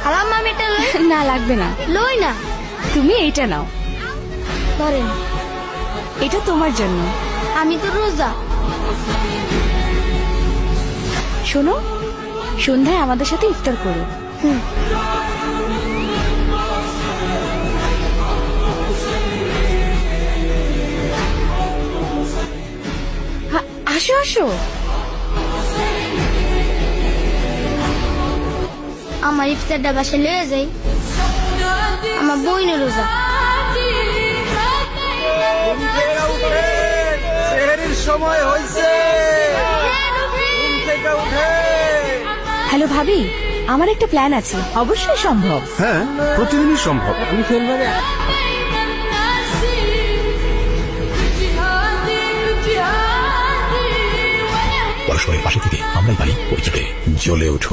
খালাম আমি এটা লই। না লাগবে না, লই না। তুমি এইটা নাও, ধরেন, এটা তোমার জন্য। আমি তো রোজা। শোনো, সন্ধ্যায় আমাদের সাথে ইফতার করো। আসো আসো। আমার ইফতারটা বাসায় লয়ে যাই, আমার বইনের রোজা। সেহরির সময় হয়েছে। হ্যালো ভাবি, আমার একটা প্ল্যান আছে। অবশ্যই সম্ভব। হ্যাঁ, প্রতিদিনই সম্ভব। আমি খেলবো রে। পরস্পরের পাশে থেকে আমরাই পারি পরিচয়ে জ্বলে উঠুন।